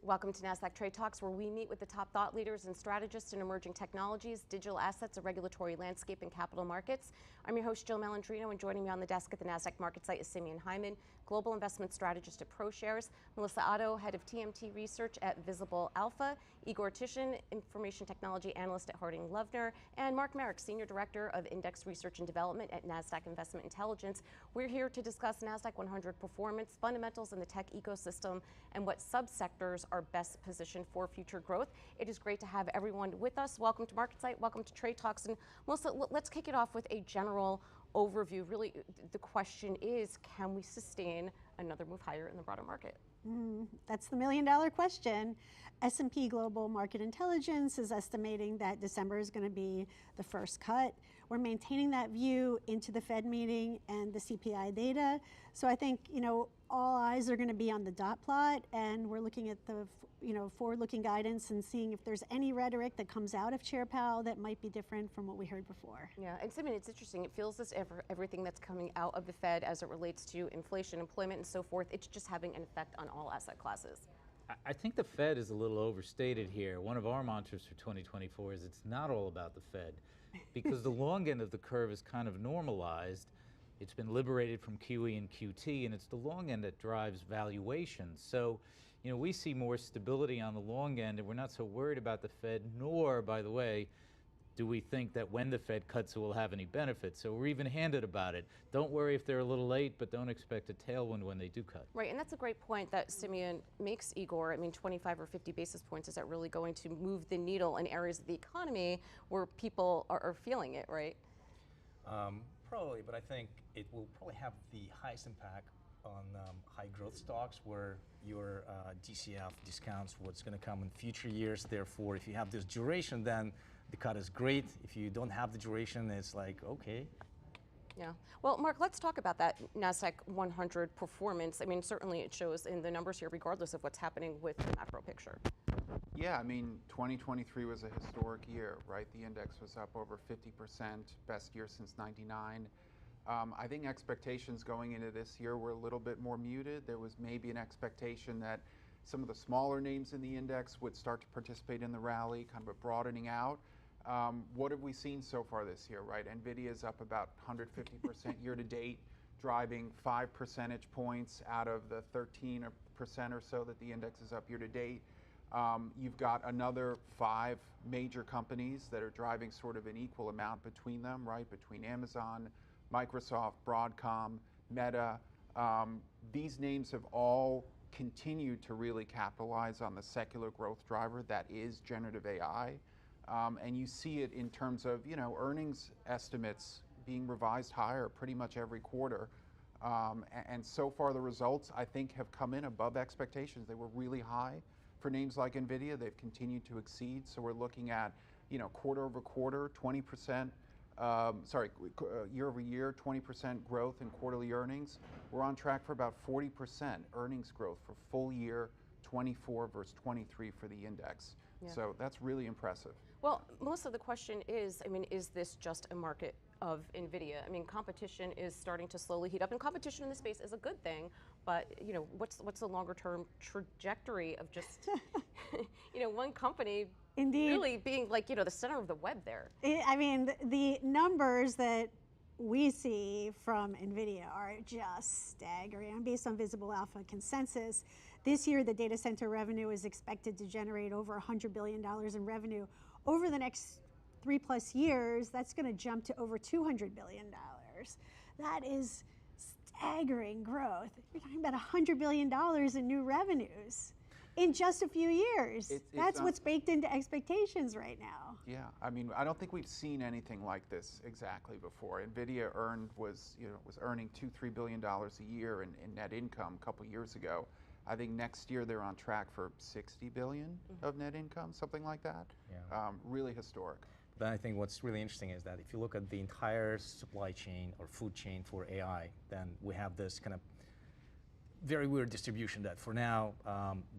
Welcome to Nasdaq Trade Talks, where we meet with the top thought leaders and strategists in emerging technologies, digital assets, a regulatory landscape, and capital markets. I'm your host, Jill Malandrino, and joining me on the desk at the Nasdaq market site is Simeon Hyman, Global Investment Strategist at ProShares, Melissa Otto, Head of TMT Research at Visible Alpha, Igor Tishin, Information Technology Analyst at Harding Loevner, and Mark Marex, Senior Director of Index Research and Development at Nasdaq Investment Intelligence. We're here to discuss Nasdaq-100 performance, fundamentals in the tech ecosystem, and what subsectors are best positioned for future growth. It is great to have everyone with us. Welcome to MarketSite, welcome to Trade Talks. And Melissa, let's kick it off with a general overview. Really, the question is, can we sustain another move higher in the broader market? That's the million-dollar question. S&P Global Market Intelligence is estimating that December is going to be the first cut. We're maintaining that view into the Fed meeting and the CPI data. So I think, all eyes are going to be on the dot plot, and we're looking at the, forward-looking guidance and seeing if there's any rhetoric that comes out of Chair Powell that might be different from what we heard before. Yeah, and Simeon, it's interesting. It feels as if everything that's coming out of the Fed as it relates to inflation, employment, and so forth, it's just having an effect on all asset classes. I think the Fed is a little overstated here. One of our mantras for 2024 is it's not all about the Fed, because the long end of the curve is kind of normalized. It's been liberated from QE and QT, and it's the long end that drives valuations. So, we see more stability on the long end, and we're not so worried about the Fed, nor, by the way, do we think that when the Fed cuts it will have any benefit. So we're even-handed about it. Don't worry if they're a little late, but don't expect a tailwind when they do cut. Right, and that's a great point that Simeon makes, Igor. I mean, 25 or 50 basis points, is that really going to move the needle in areas of the economy where people are feeling it, right? Probably, but I think it will probably have the highest impact on high growth stocks where your DCF discounts what's going to come in future years. Therefore, if you have this duration, then the cut is great. If you don't have the duration, it's like, okay. Yeah. Well, Mark, let's talk about that Nasdaq 100 performance. I mean, certainly it shows in the numbers here, regardless of what's happening with the macro picture. Yeah, I mean, 2023 was a historic year, right? The index was up over 50%, best year since '99. I think expectations going into this year were a little bit more muted. There was maybe an expectation that some of the smaller names in the index would start to participate in the rally, kind of a broadening out. What have we seen so far this year, right? NVIDIA is up about 150% year to date, driving 5 percentage points out of the 13% or so that the index is up year to date. You've got another 5 major companies that are driving sort of an equal amount between them, right? Between Amazon, Microsoft, Broadcom, Meta. These names have all continued to really capitalize on the secular growth driver that is generative AI. And you see it in terms of, earnings estimates being revised higher pretty much every quarter. And so far the results, I think, have come in above expectations. They were really high for names like NVIDIA. They've continued to exceed. So we're looking at, quarter over quarter, 20%, year over year, 20% growth in quarterly earnings. We're on track for about 40% earnings growth for full year 24 versus 23 for the index. Yeah. So that's really impressive. Well, Melissa, the question is, is this just a market of NVIDIA? I mean, competition is starting to slowly heat up, and competition in this space is a good thing, but, what's the longer term trajectory of just, one company Indeed. Really being like, the center of the web there? The numbers that we see from NVIDIA are just staggering. Based on Visible Alpha consensus, this year the data center revenue is expected to generate over $100 billion in revenue. Over the next 3+ years, that's going to jump to over $200 billion. That is staggering growth. You're talking about $100 billion in new revenues in just a few years. That's what's baked into expectations right now. Yeah, I don't think we've seen anything like this exactly before. NVIDIA was earning $2-3 billion a year in net income a couple years ago. I think next year they're on track for $60 billion of net income, something like that. Yeah. Really historic. But I think what's really interesting is that if you look at the entire supply chain or food chain for AI, then we have this kind of very weird distribution that for now,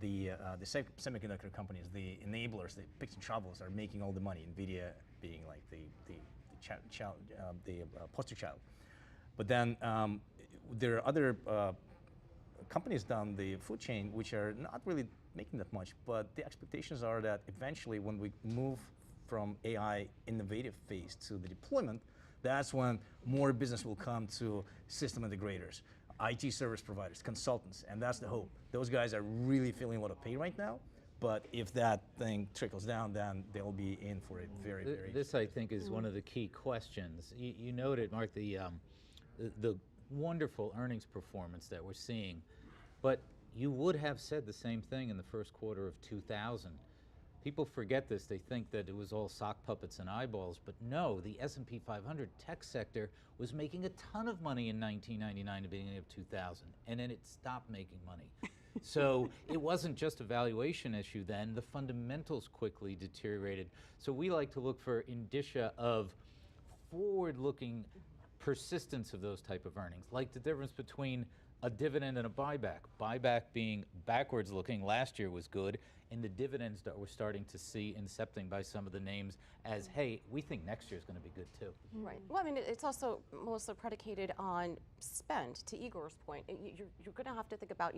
the semiconductor companies, the enablers, the picks and shovels are making all the money, NVIDIA being like the poster child. But then there are other companies down the food chain which are not really making that much, but the expectations are that eventually when we move from AI innovative phase to the deployment, that's when more business will come to system integrators, IT service providers, consultants, and that's the hope. Those guys are really feeling a lot of pain right now, but if that thing trickles down, then they'll be in for it very, very. This, I think, is one of the key questions. You noted, Mark, the wonderful earnings performance that we're seeing, but you would have said the same thing in the first quarter of 2000. People forget this. They think that it was all sock puppets and eyeballs, but no, the S&P 500 tech sector was making a ton of money in 1999 to beginning of 2000, and then it stopped making money. So it wasn't just a valuation issue then. The fundamentals quickly deteriorated. So we like to look for indicia of forward-looking persistence of those type of earnings, like the difference between a dividend and a buyback. Buyback being backwards looking last year was good, and the dividends that we're starting to see incepting by some of the names as, hey, we think next year is going to be good too. Right. Well, I mean, it's also mostly predicated on spend, to Igor's point. You're going to have to think about,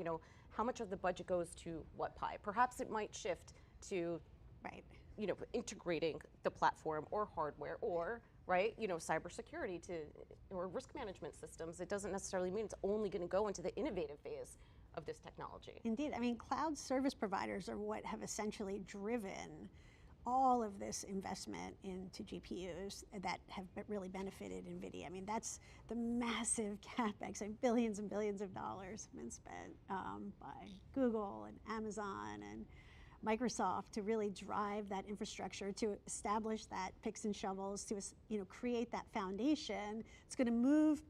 how much of the budget goes to what pie. Perhaps it might shift to, Right. Integrating the platform or hardware or, right, cybersecurity or risk management systems. It doesn't necessarily mean it's only going to go into the innovative phase of this technology. Indeed. I mean, cloud service providers are what have essentially driven all of this investment into GPUs that have really benefited NVIDIA. I mean, that's the massive CapEx, and billions of dollars have been spent by Google and Amazon and Microsoft to really drive that infrastructure, to establish that picks and shovels, to create that foundation. It's going to move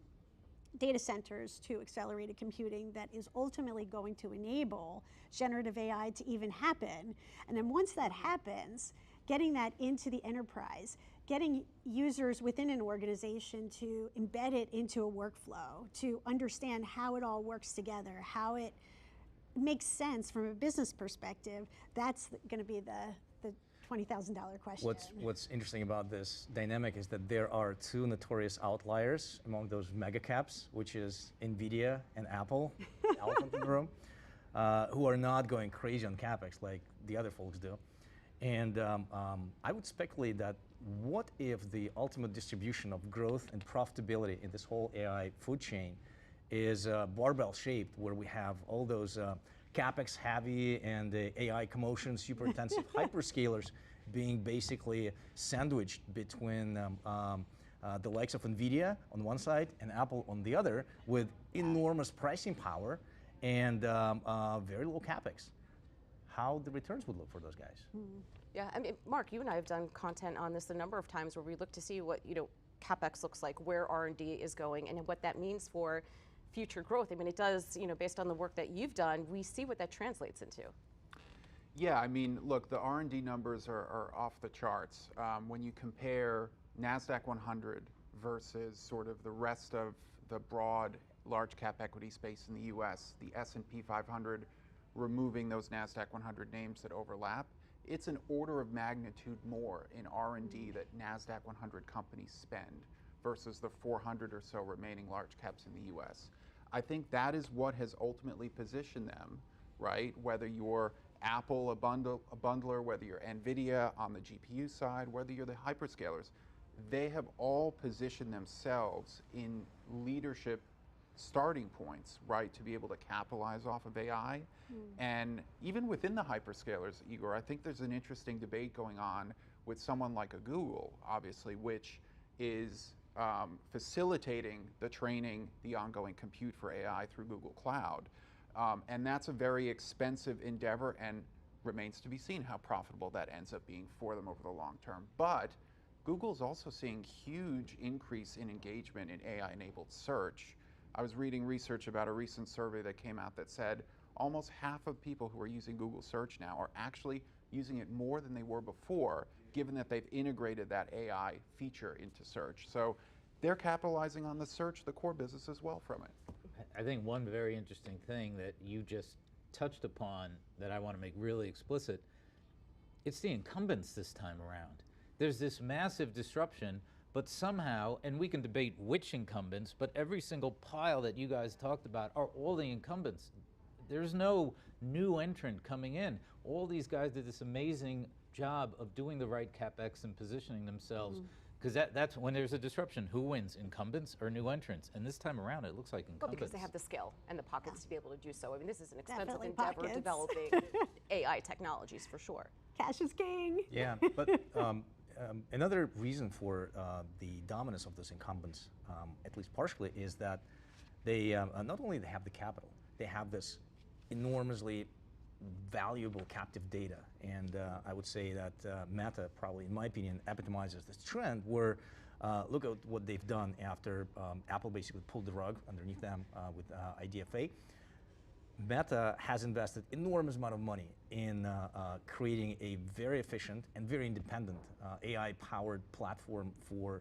data centers to accelerated computing that is ultimately going to enable generative AI to even happen. And then once that happens, getting that into the enterprise, getting users within an organization to embed it into a workflow, to understand how it all works together, how it makes sense from a business perspective, that's going to be the $20,000 question. What's interesting about this dynamic is that there are two notorious outliers among those mega caps, which is NVIDIA and Apple, the elephant in the room, who are not going crazy on CapEx like the other folks do. And I would speculate that what if the ultimate distribution of growth and profitability in this whole AI food chain is barbell shaped, where we have all those CapEx heavy and AI commotion, super intensive hyperscalers being basically sandwiched between the likes of NVIDIA on one side and Apple on the other, with enormous pricing power and very low CapEx. How the returns would look for those guys. Yeah, I mean, Mark, you and I have done content on this a number of times where we look to see what CapEx looks like, where R&D is going, and what that means for future growth. I mean, it does, based on the work that you've done, we see what that translates into. Yeah, I mean, look, the R&D numbers are off the charts. When you compare Nasdaq-100 versus sort of the rest of the broad large cap equity space in the US, the S&P 500, removing those Nasdaq-100 names that overlap, it's an order of magnitude more in R&D that Nasdaq-100 companies spend versus the 400 or so remaining large caps in the US. I think that is what has ultimately positioned them, right? Whether you're Apple, a bundler, whether you're NVIDIA on the GPU side, whether you're the hyperscalers, they have all positioned themselves in leadership starting points, right, to be able to capitalize off of AI. And even within the hyperscalers, Igor, I think there's an interesting debate going on with someone like a Google, obviously, which is facilitating the training, the ongoing compute for AI through Google Cloud. And that's a very expensive endeavor, and remains to be seen how profitable that ends up being for them over the long term. But Google's also seeing huge increase in engagement in AI-enabled search. I was reading research about a recent survey that came out that said almost half of people who are using Google search now are actually using it more than they were before, given that they've integrated that AI feature into search. So they're capitalizing on the search, the core business as well from it. I think one very interesting thing that you just touched upon that I want to make really explicit, it's the incumbents this time around. There's this massive disruption, but somehow, and we can debate which incumbents, but every single pile that you guys talked about are all the incumbents. There's no new entrant coming in. All these guys did this amazing job of doing the right CapEx and positioning themselves. Because that's when there's a disruption. Who wins, incumbents or new entrants? And this time around, it looks like incumbents. Well, because they have the skill and the pockets to be able to do so. I mean, this is an expensive Definitely endeavor pockets. developing AI technologies for sure. Cash is king. Yeah, but another reason for the dominance of those incumbents, at least partially, is that they not only have the capital, they have this enormously valuable captive data. And I would say that Meta probably, in my opinion, epitomizes this trend where look at what they've done after Apple basically pulled the rug underneath them with IDFA. Meta has invested enormous amount of money in creating a very efficient and very independent AI-powered platform for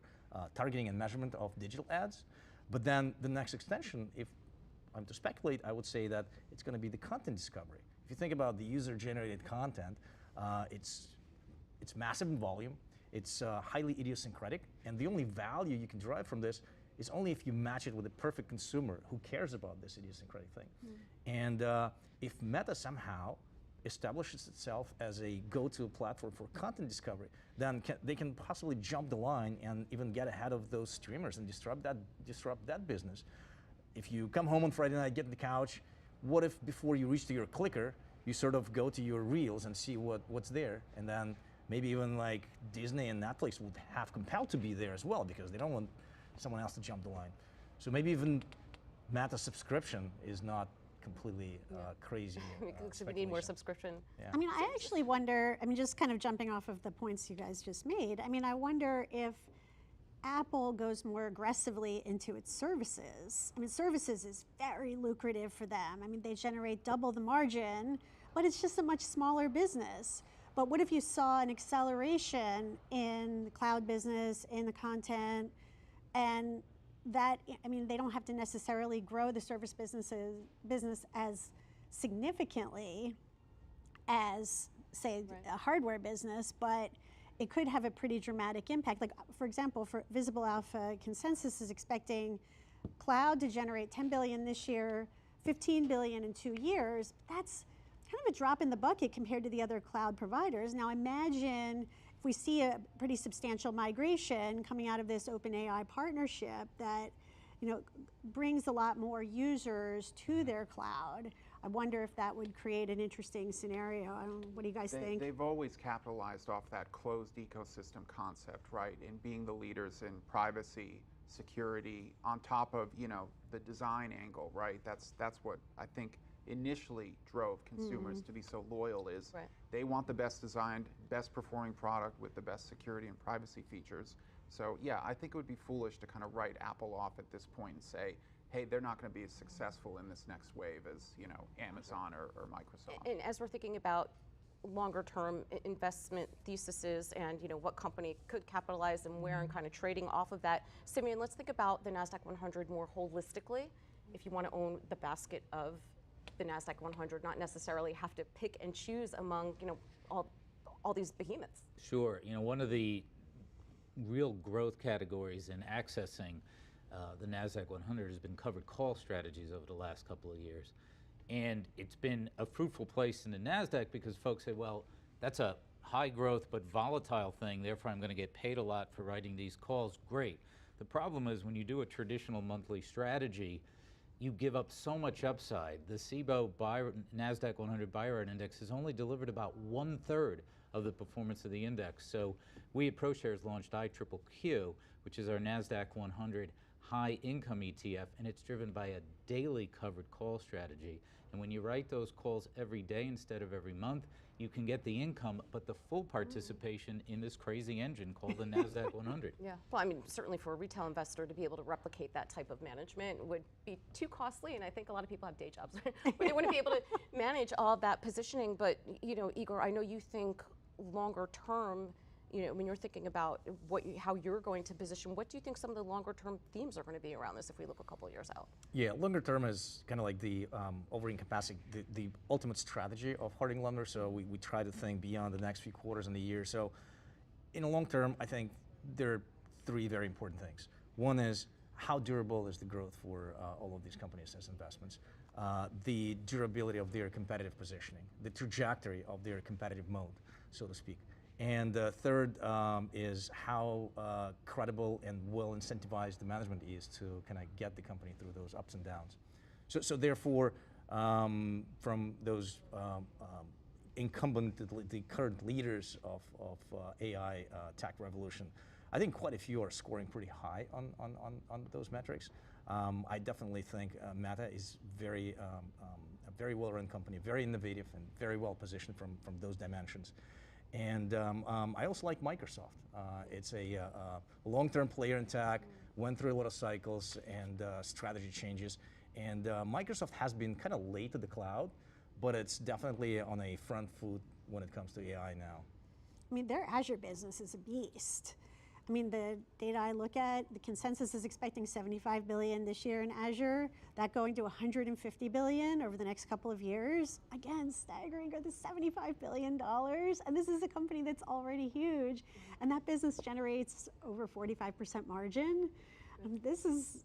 targeting and measurement of digital ads. But then the next extension, if I'm to speculate, I would say that it's going to be the content discovery. If you think about the user-generated content, it's massive in volume, it's highly idiosyncratic, and the only value you can derive from this is only if you match it with a perfect consumer who cares about this idiosyncratic thing. And if Meta somehow establishes itself as a go-to platform for content discovery, then they can possibly jump the line and even get ahead of those streamers and disrupt that business. If you come home on Friday night, get on the couch, what if before you reach to your clicker, you sort of go to your reels and see what's there, and then maybe even like Disney and Netflix would have compelled to be there as well because they don't want someone else to jump the line. So maybe even Meta subscription is not completely crazy. So we need more subscription. Yeah. I mean, I actually wonder, I mean, just kind of jumping off of the points you guys just made, I mean, I wonder if Apple goes more aggressively into its services. I mean, services is very lucrative for them. I mean, they generate double the margin, but it's just a much smaller business. But what if you saw an acceleration in the cloud business, in the content, and that, I mean, they don't have to necessarily grow the service business as significantly as, say, a hardware business, but it could have a pretty dramatic impact. Like, for example, for Visible Alpha, consensus is expecting cloud to generate $10 billion this year, $15 billion in 2 years. That's kind of a drop in the bucket compared to the other cloud providers. Now imagine if we see a pretty substantial migration coming out of this OpenAI partnership that, you know, brings a lot more users to their cloud. I wonder if that would create an interesting scenario. I don't know, what do you guys think? They've always capitalized off that closed ecosystem concept, right? In being the leaders in privacy, security, on top of, you know, the design angle, right? That's what I think initially drove consumers to be so loyal is they want the best designed, best performing product with the best security and privacy features. So yeah, I think it would be foolish to kind of write Apple off at this point and say, hey, they're not going to be as successful in this next wave as, you know, Amazon or Microsoft. And as we're thinking about longer term investment theses and, you know, what company could capitalize and where and kind of trading off of that, Simeon, let's think about the Nasdaq-100 more holistically. If you want to own the basket of the Nasdaq-100, not necessarily have to pick and choose among, you know, all these behemoths. Sure. You know, one of the real growth categories in accessing the Nasdaq-100 has been covered call strategies over the last couple of years. And it's been a fruitful place in the Nasdaq because folks say, well, that's a high growth but volatile thing, therefore I'm going to get paid a lot for writing these calls. Great. The problem is when you do a traditional monthly strategy, you give up so much upside. The SIBO Nasdaq-100 Buy Rate Index has only delivered about 1/3 of the performance of the index. So we at ProShares launched IQQQ, which is our Nasdaq-100 high income ETF, and it's driven by a daily covered call strategy. And when you write those calls every day instead of every month, you can get the income, but the full participation in this crazy engine called the Nasdaq-100. Yeah, well, I mean, certainly for a retail investor to be able to replicate that type of management would be too costly, and I think a lot of people have day jobs where they wouldn't be able to manage all of that positioning. But, you know, Igor, I know you think longer term, you know, when you're thinking about how you're going to position, what do you think some of the longer term themes are going to be around this if we look a couple of years out? Yeah, longer term is kind of like the over-encompassing, the ultimate strategy of Harding Loevner. So we try to think beyond the next few quarters in the year. So in the long term, I think there are three very important things. One is how durable is the growth for all of these companies as investments, the durability of their competitive positioning, the trajectory of their competitive mode, so to speak. And the third is how credible and well incentivized the management is to kind of get the company through those ups and downs. So therefore, from those the current leaders of AI tech revolution, I think quite a few are scoring pretty high on those metrics. I definitely think Meta is a very well-run company, very innovative and very well positioned from those dimensions. And I also like Microsoft. It's a long-term player in tech, went through a lot of cycles and strategy changes. And Microsoft has been kind of late to the cloud, but it's definitely on a front foot when it comes to AI now. I mean, their Azure business is a beast. I mean, the data I look at, the consensus is expecting $75 billion this year in Azure, that going to $150 billion over the next couple of years. Again, staggering, go to $75 billion. And this is a company that's already huge. And that business generates over 45% margin. This is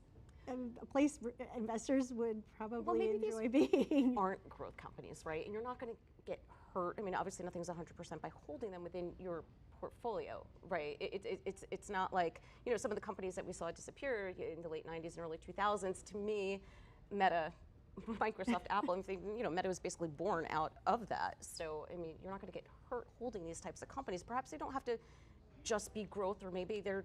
a place investors would probably enjoy being. Aren't growth companies, right? And you're not going to get hurt. I mean, obviously nothing's 100% by holding them within your portfolio, right? It's not like, you know, some of the companies that we saw disappear in the late 90s and early 2000s. To me, Meta, Microsoft, Apple, and you know, Meta was basically born out of that. So, I mean, you're not going to get hurt holding these types of companies. Perhaps they don't have to just be growth, or maybe they're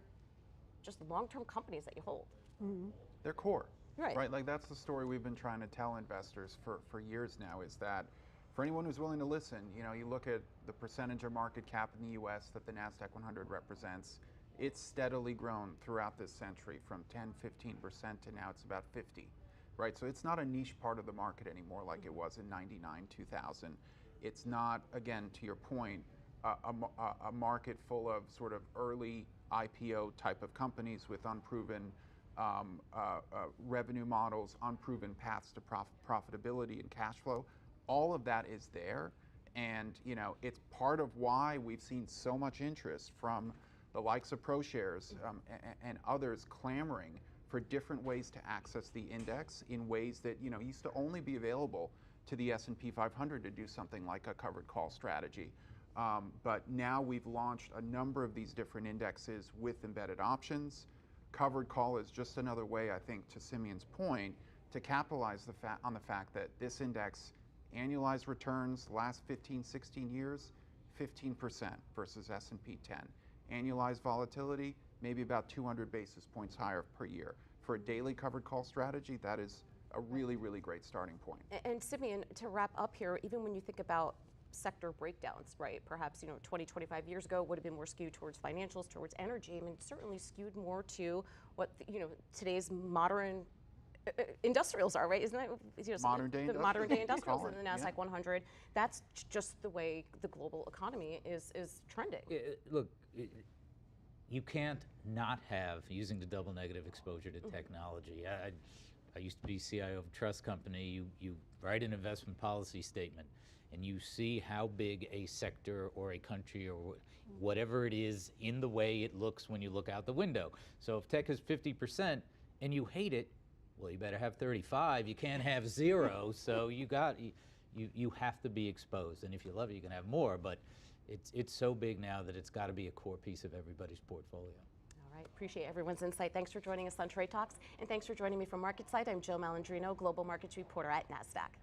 just long-term companies that you hold. Mm-hmm. They're core, right? Like that's the story we've been trying to tell investors for years now, is that for anyone who's willing to listen, you know, you look at the percentage of market cap in the US that the Nasdaq 100 represents, it's steadily grown throughout this century from 10, 15% to now it's about 50, right? So it's not a niche part of the market anymore like it was in 99, 2000. It's not, again, to your point, a market full of sort of early IPO type of companies with unproven revenue models, unproven paths to profitability and cash flow. All of that is there, and you know, it's part of why we've seen so much interest from the likes of ProShares and others clamoring for different ways to access the index in ways that, you know, used to only be available to the S&P 500 to do something like a covered call strategy. But now we've launched a number of these different indexes with embedded options. Covered call is just another way, I think, to Simeon's point, to capitalize on the fact that this index annualized returns last 15, 16 years, 15% versus S&P 10. Annualized volatility, maybe about 200 basis points higher per year. For a daily covered call strategy, that is a really, really great starting point. And Simeon, to wrap up here, even when you think about sector breakdowns, right? Perhaps, you know, 20, 25 years ago would have been more skewed towards financials, towards energy. I mean, certainly skewed more to what, you know, today's modern industrials are, right? Isn't that, you know, modern day industrials in the Nasdaq 100? That's just the way the global economy is trending. Look, you can't not have, using the double negative exposure to technology. I used to be CIO of a trust company. You write an investment policy statement, and you see how big a sector or a country or whatever it is in the way it looks when you look out the window. So if tech is 50% and you hate it, well, you better have 35. You can't have 0. So you have to be exposed. And if you love it, you can have more. But it's so big now that it's got to be a core piece of everybody's portfolio. All right, appreciate everyone's insight. Thanks for joining us on Trade Talks, and thanks for joining me from MarketSite. I'm Jill Malandrino, Global Markets Reporter at Nasdaq.